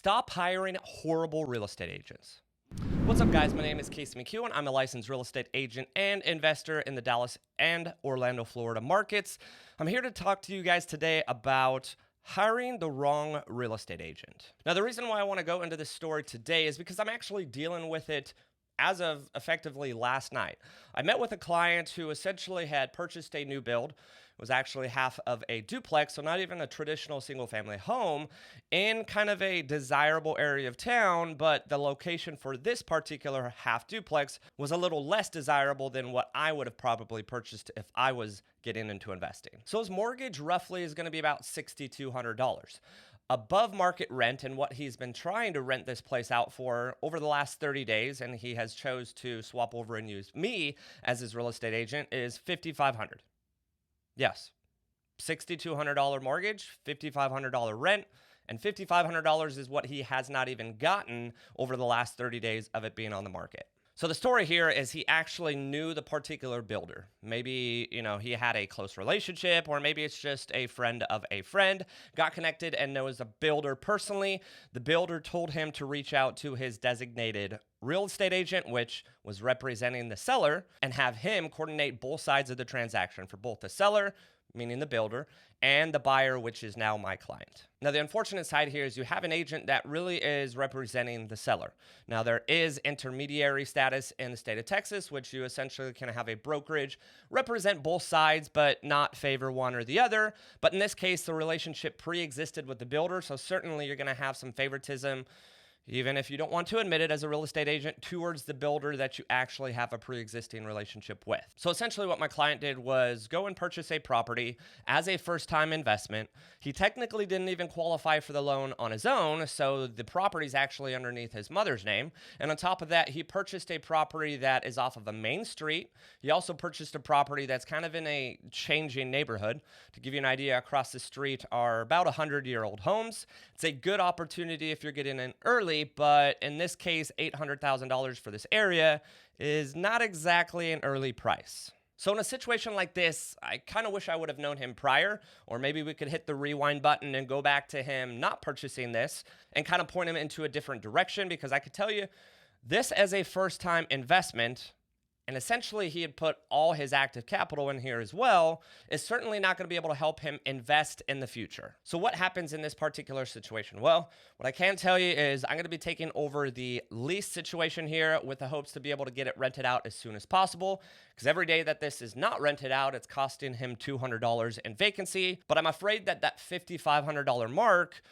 Stop hiring horrible real estate agents. What's up, guys? My name is McKeown. I'm a licensed real estate agent and investor in the Dallas and Orlando, Florida markets. I'm here to talk to you guys today about hiring the wrong real estate agent. Now, the reason why I want to go into this story today is because I'm actually dealing with it as of effectively last night. I met with a client who essentially had purchased a new build. It was actually half of a duplex, so not even a traditional single family home, in kind of a desirable area of town, but the location for this particular half duplex was a little less desirable than what I would have probably purchased if I was getting into investing. So his mortgage roughly is going to be about $6,200. Above market rent, and what he's been trying to rent this place out for over the last 30 days, and he has chose to swap over and use me as his real estate agent, is $5,500. Yes, $6,200 mortgage, $5,500 rent, and $5,500 is what he has not even gotten over the last 30 days of it being on the market. So the story here is he actually knew the particular builder. Maybe, he had a close relationship, or maybe it's just a friend of a friend, got connected and knows the builder personally. The builder told him to reach out to his designated real estate agent, which was representing the seller, and have him coordinate both sides of the transaction for both the seller, meaning the builder, and the buyer, which is now my client. Now, the unfortunate side here is you have an agent that really is representing the seller. Now, there is intermediary status in the state of Texas, which you essentially can have a brokerage represent both sides, but not favor one or the other. But in this case, the relationship pre-existed with the builder, so certainly you're gonna have some favoritism, even if you don't want to admit it as a real estate agent, towards the builder that you actually have a pre-existing relationship with. So essentially what my client did was go and purchase a property as a first-time investment. He technically didn't even qualify for the loan on his own, so the property's actually underneath his mother's name. And on top of that, he purchased a property that is off of a main street. He also purchased a property that's kind of in a changing neighborhood. To give you an idea, across the street are about 100-year-old homes. It's a good opportunity if you're getting in early, but in this case, $800,000 for this area is not exactly an early price. So in a situation like this, I kind of wish I would have known him prior, or maybe we could hit the rewind button and go back to him not purchasing this and kind of point him into a different direction, because I could tell you this as a first-time investment, and essentially he had put all his active capital in here as well, is certainly not going to be able to help him invest in the future. So what happens in this particular situation? Well, what I can tell you is I'm going to be taking over the lease situation here with the hopes to be able to get it rented out as soon as possible, because every day that this is not rented out, it's costing him $200 in vacancy. But I'm afraid that that $5,500 mark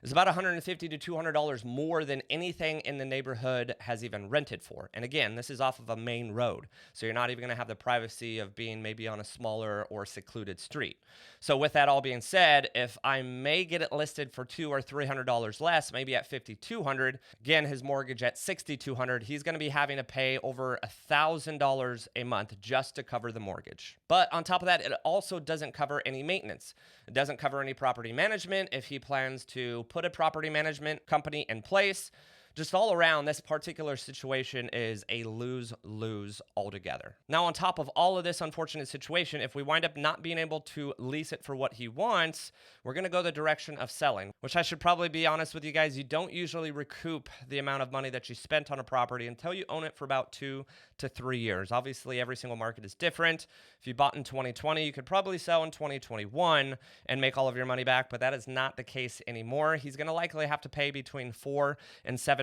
is about $150 to $200 more than anything in the neighborhood has even rented for. And again, this is off of a main road, so you're not even gonna have the privacy of being maybe on a smaller or secluded street. So with that all being said, if I may get it listed for $200 or $300 less, maybe at $5,200, again, his mortgage at $6,200, he's gonna be having to pay over $1,000 a month just to cover the mortgage. But on top of that, it also doesn't cover any maintenance. It doesn't cover any property management if he plans to put a property management company in place. Just all around, this particular situation is a lose-lose altogether. Now, on top of all of this unfortunate situation, if we wind up not being able to lease it for what he wants, we're gonna go the direction of selling, which I should probably be honest with you guys, you don't usually recoup the amount of money that you spent on a property until you own it for about 2 to 3 years. Obviously, every single market is different. If you bought in 2020, you could probably sell in 2021 and make all of your money back, but that is not the case anymore. He's gonna likely have to pay between 4 and 7%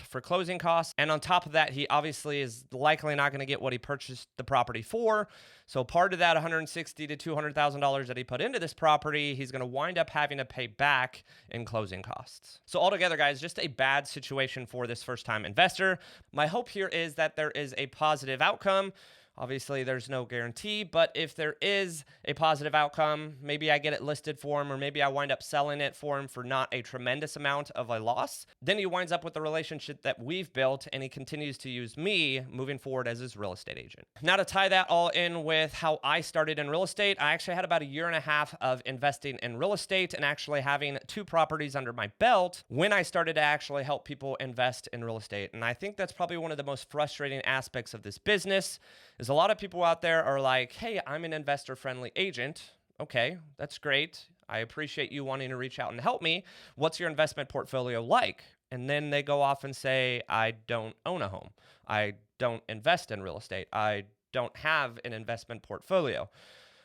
for closing costs. And on top of that, he obviously is likely not going to get what he purchased the property for. So part of that $160,000 to $200,000 that he put into this property, he's going to wind up having to pay back in closing costs. So altogether, guys, just a bad situation for this first-time investor. My hope here is that there is a positive outcome. Obviously, there's no guarantee, but if there is a positive outcome, maybe I get it listed for him, or maybe I wind up selling it for him for not a tremendous amount of a loss. Then he winds up with the relationship that we've built, and he continues to use me moving forward as his real estate agent. Now, to tie that all in with how I started in real estate, I actually had about 1.5 years of investing in real estate and actually having 2 properties under my belt when I started to actually help people invest in real estate. And I think that's probably one of the most frustrating aspects of this business, is a lot of people out there are like, hey, I'm an investor-friendly agent. Okay, that's great. I appreciate you wanting to reach out and help me. What's your investment portfolio like? And then they go off and say, I don't own a home. I don't invest in real estate. I don't have an investment portfolio.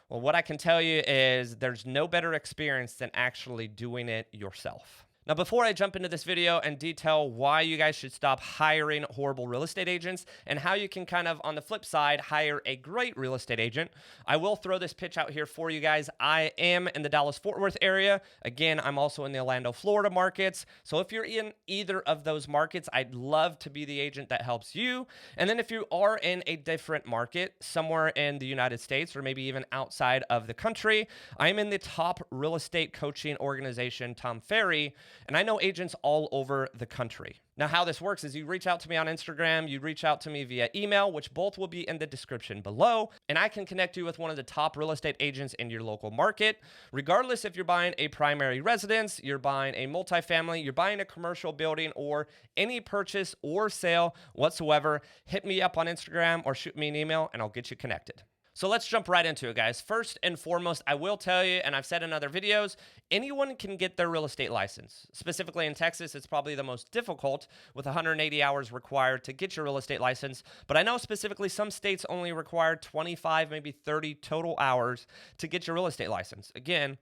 Well, what I can tell you is there's no better experience than actually doing it yourself. Now, before I jump into this video and detail why you guys should stop hiring horrible real estate agents and how you can kind of, on the flip side, hire a great real estate agent, I will throw this pitch out here for you guys. I am in the Dallas-Fort Worth area. Again, I'm also in the Orlando, Florida markets. So if you're in either of those markets, I'd love to be the agent that helps you. And then if you are in a different market, somewhere in the United States or maybe even outside of the country, I'm in the top real estate coaching organization, Tom Ferry, and I know agents all over the country. Now, how this works is you reach out to me on Instagram, you reach out to me via email, which both will be in the description below, and I can connect you with one of the top real estate agents in your local market. Regardless if you're buying a primary residence, you're buying a multifamily, you're buying a commercial building, or any purchase or sale whatsoever, hit me up on Instagram or shoot me an email and I'll get you connected. So let's jump right into it, guys. First and foremost, I will tell you, and I've said in other videos, anyone can get their real estate license. Specifically in Texas, it's probably the most difficult with 180 hours required to get your real estate license. But I know specifically some states only require 25, maybe 30 total hours to get your real estate license. Again,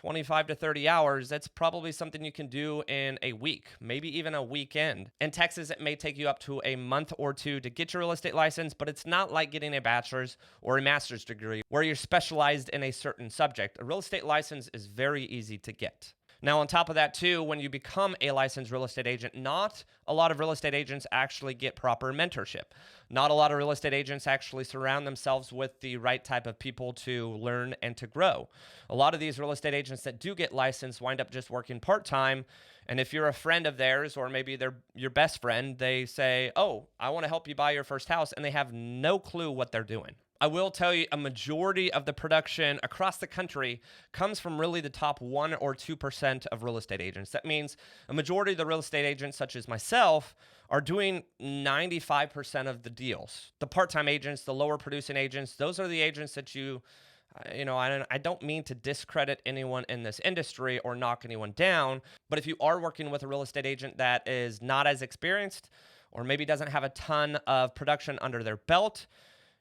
25 to 30 hours, that's probably something you can do in a week, maybe even a weekend. In Texas, it may take you up to a month or two to get your real estate license, but it's not like getting a bachelor's or a master's degree where you're specialized in a certain subject. A real estate license is very easy to get. Now, on top of that, too, when you become a licensed real estate agent, not a lot of real estate agents actually get proper mentorship. Not a lot of real estate agents actually surround themselves with the right type of people to learn and to grow. A lot of these real estate agents that do get licensed wind up just working part-time. And if you're a friend of theirs, or maybe they're your best friend, they say, oh, I want to help you buy your first house, and they have no clue what they're doing. I will tell you a majority of the production across the country comes from really the top 1 or 2% of real estate agents. That means a majority of the real estate agents, such as myself, are doing 95% of the deals. The part-time agents, the lower producing agents, those are the agents that I don't mean to discredit anyone in this industry or knock anyone down, but if you are working with a real estate agent that is not as experienced or maybe doesn't have a ton of production under their belt,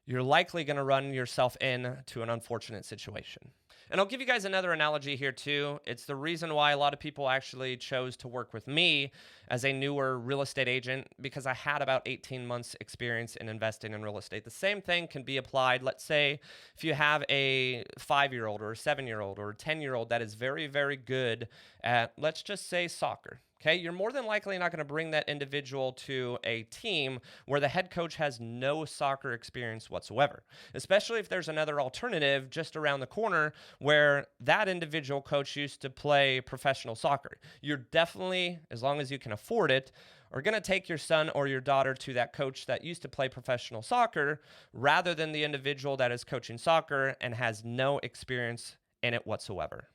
you're likely going to run yourself into an unfortunate situation. And I'll give you guys another analogy here too. It's the reason why a lot of people actually chose to work with me as a newer real estate agent, because I had about 18 months experience in investing in real estate. The same thing can be applied. Let's say if you have a 5-year-old or a 7-year-old or a 10-year-old that is very, very good at, let's just say, soccer. Okay, you're more than likely not going to bring that individual to a team where the head coach has no soccer experience whatsoever, especially if there's another alternative just around the corner where that individual coach used to play professional soccer. You're definitely, as long as you can afford it, are going to take your son or your daughter to that coach that used to play professional soccer rather than the individual that is coaching soccer and has no experience in it whatsoever.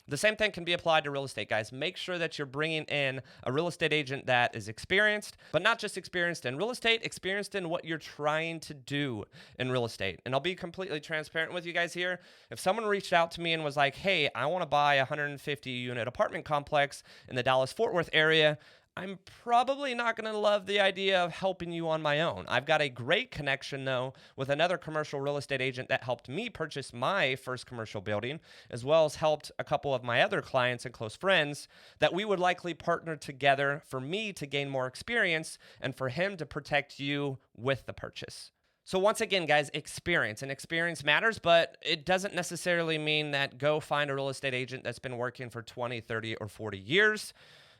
The same thing can be applied to real estate, guys. Make sure that you're bringing in a real estate agent that is experienced, but not just experienced in real estate, experienced in what you're trying to do in real estate. And I'll be completely transparent with you guys here. If someone reached out to me and was like, hey, I want to buy a 150-unit apartment complex in the Dallas-Fort Worth area, I'm probably not going to love the idea of helping you on my own. I've got a great connection, though, with another commercial real estate agent that helped me purchase my first commercial building, as well as helped a couple of my other clients and close friends that we would likely partner together for me to gain more experience and for him to protect you with the purchase. So once again, guys, experience. And experience matters, but it doesn't necessarily mean that go find a real estate agent that's been working for 20, 30, or 40 years.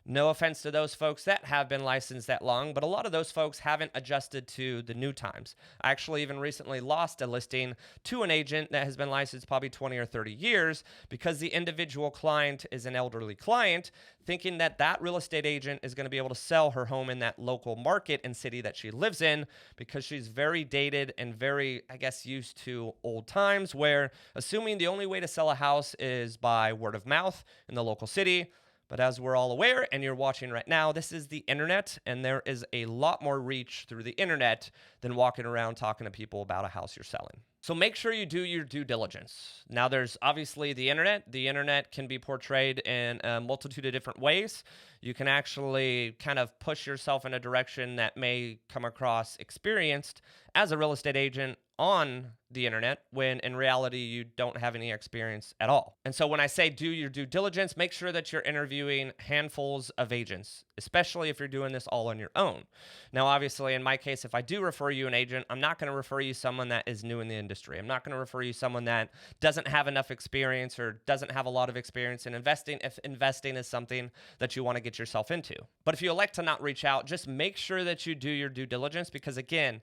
No offense to those folks that have been licensed that long, but a lot of those folks haven't adjusted to the new times. I actually even recently lost a listing to an agent that has been licensed probably 20 or 30 years because the individual client is an elderly client, thinking that that real estate agent is going to be able to sell her home in that local market and city that she lives in because she's very dated and very, I guess, used to old times where assuming the only way to sell a house is by word of mouth in the local city. But as we're all aware, and you're watching right now, this is the internet, and there is a lot more reach through the internet than walking around talking to people about a house you're selling. So make sure you do your due diligence. Now, there's obviously the internet. The internet can be portrayed in a multitude of different ways. You can actually kind of push yourself in a direction that may come across experienced as a real estate agent on the internet, when in reality you don't have any experience at all. And so when I say do your due diligence, make sure that you're interviewing handfuls of agents, especially if you're doing this all on your own. Now, obviously, in my case, if I do refer you an agent, I'm not going to refer you someone that is new in the industry. I'm not going to refer you someone that doesn't have enough experience or doesn't have a lot of experience in investing, if investing is something that you want to get yourself into. But if you elect to not reach out, just make sure that you do your due diligence, because again,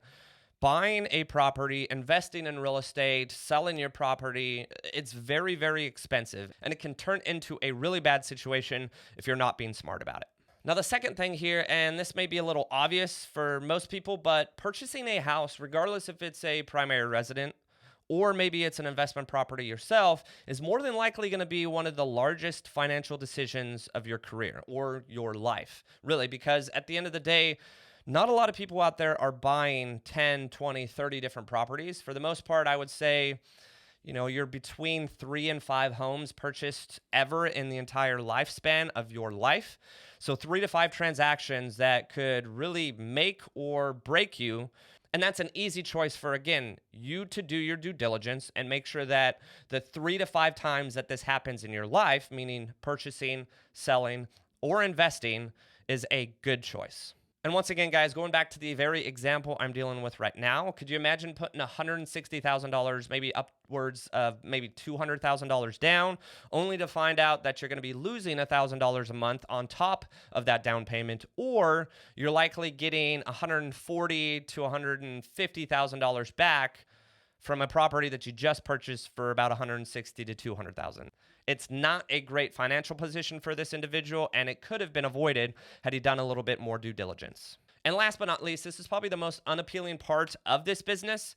buying a property, investing in real estate, selling your property, it's very, very expensive, and it can turn into a really bad situation if you're not being smart about it. Now, the second thing here, and this may be a little obvious for most people, but purchasing a house, regardless if it's a primary resident or maybe it's an investment property yourself, is more than likely going to be one of the largest financial decisions of your career or your life, really, because at the end of the day, not a lot of people out there are buying 10, 20, 30 different properties. For the most part, I would say, you're between 3 and 5 homes purchased ever in the entire lifespan of your life. So 3 to 5 transactions that could really make or break you. And that's an easy choice for, again, you to do your due diligence and make sure that the 3 to 5 times that this happens in your life, meaning purchasing, selling, or investing, is a good choice. And once again, guys, going back to the very example I'm dealing with right now, could you imagine putting $160,000, maybe upwards of maybe $200,000 down, only to find out that you're going to be losing $1,000 a month on top of that down payment, or you're likely getting $140,000 to $150,000 back from a property that you just purchased for about $160,000 to $200,000. It's not a great financial position for this individual, and it could have been avoided had he done a little bit more due diligence. And last but not least, this is probably the most unappealing part of this business,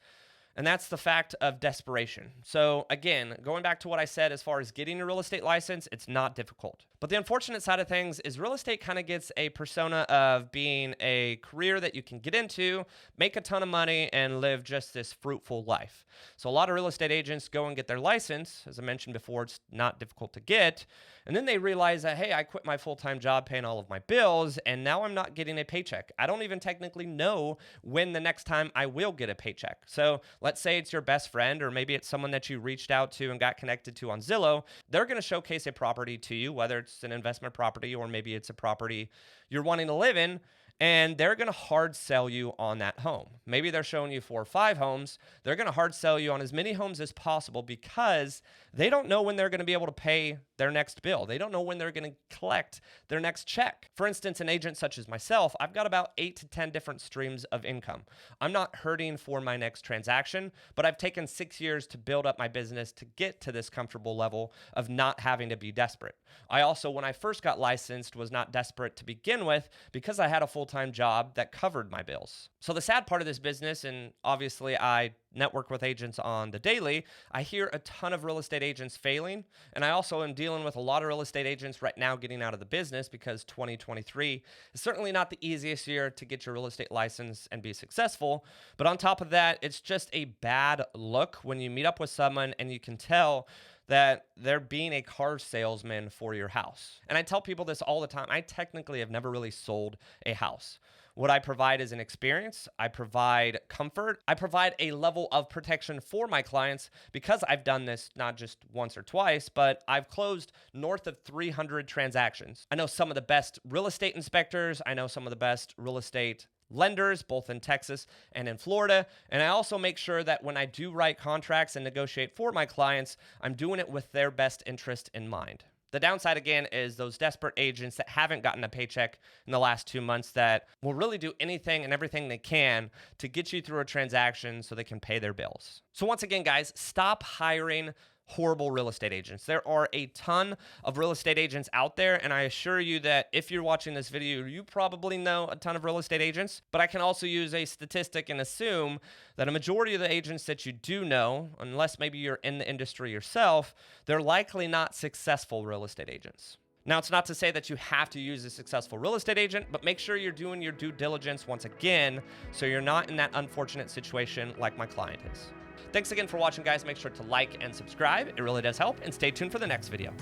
and that's the fact of desperation. So again, going back to what I said as far as getting a real estate license, it's not difficult. But the unfortunate side of things is real estate kind of gets a persona of being a career that you can get into, make a ton of money, and live just this fruitful life. So a lot of real estate agents go and get their license. As I mentioned before, it's not difficult to get. And then they realize that, hey, I quit my full-time job paying all of my bills, and now I'm not getting a paycheck. I don't even technically know when the next time I will get a paycheck. So let's say it's your best friend, or maybe it's someone that you reached out to and got connected to on Zillow. They're going to showcase a property to you, whether it's an investment property or maybe it's a property you're wanting to live in, and they're going to hard sell you on that home. Maybe they're showing you 4 or 5 homes. They're going to hard sell you on as many homes as possible because they don't know when they're going to be able to pay their next bill. They don't know when they're going to collect their next check. For instance, an agent such as myself, I've got about 8 to 10 different streams of income. I'm not hurting for my next transaction, but I've taken 6 years to build up my business to get to this comfortable level of not having to be desperate. I also, when I first got licensed, was not desperate to begin with because I had a full-time job that covered my bills. So the sad part of this business, and obviously I network with agents on the daily, I hear a ton of real estate agents failing, and I also am dealing with a lot of real estate agents right now getting out of the business because 2023 is certainly not the easiest year to get your real estate license and be successful. But on top of that, it's just a bad look when you meet up with someone and you can tell that they're being a car salesman for your house. And I tell people this all the time. I technically have never really sold a house. What I provide is an experience. I provide comfort. I provide a level of protection for my clients because I've done this not just once or twice, but I've closed north of 300 transactions. I know some of the best real estate inspectors. I know some of the best real estate lenders, both in Texas and in Florida. And I also make sure that when I do write contracts and negotiate for my clients, I'm doing it with their best interest in mind. The downside, again, is those desperate agents that haven't gotten a paycheck in the last 2 months that will really do anything and everything they can to get you through a transaction so they can pay their bills. So once again, guys, stop hiring horrible real estate agents. There are a ton of real estate agents out there, and I assure you that if you're watching this video, you probably know a ton of real estate agents, but I can also use a statistic and assume that a majority of the agents that you do know, unless maybe you're in the industry yourself, they're likely not successful real estate agents. Now, it's not to say that you have to use a successful real estate agent, but make sure you're doing your due diligence once again so you're not in that unfortunate situation like my client is. Thanks again for watching, guys. Make sure to like and subscribe. It really does help. And stay tuned for the next video.